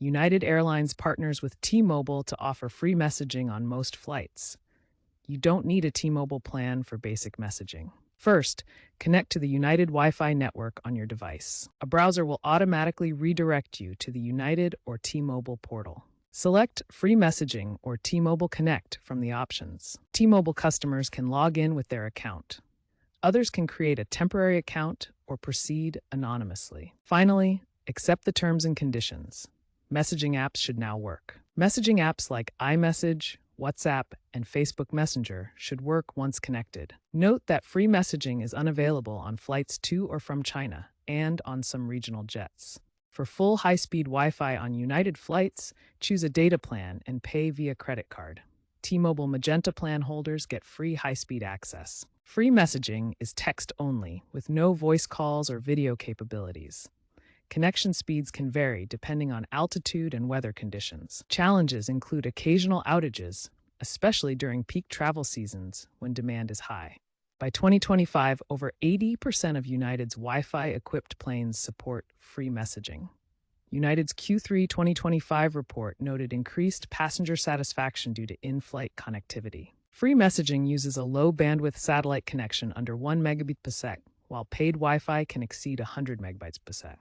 United Airlines partners with T-Mobile to offer free messaging on most flights. You don't need a T-Mobile plan for basic messaging. First, connect to the United Wi-Fi network on your device. A browser will automatically redirect you to the United or T-Mobile portal. Select Free Messaging or T-Mobile Connect from the options. T-Mobile customers can log in with their account. Others can create a temporary account or proceed anonymously. Finally, accept the terms and conditions. Messaging apps should now work. Messaging apps like iMessage, WhatsApp, and Facebook Messenger should work once connected. Note that free messaging is unavailable on flights to or from China and on some regional jets. For full high-speed Wi-Fi on United flights, choose a data plan and pay via credit card. T-Mobile Magenta plan holders get free high-speed access. Free messaging is text-only, with no voice calls or video capabilities. Connection speeds can vary depending on altitude and weather conditions. Challenges include occasional outages, especially during peak travel seasons when demand is high. By 2025, over 80% of United's Wi-Fi-equipped planes support free messaging. United's Q3 2025 report noted increased passenger satisfaction due to in-flight connectivity. Free messaging uses a low-bandwidth satellite connection under 1 megabit per sec, while paid Wi-Fi can exceed 100 megabytes per sec.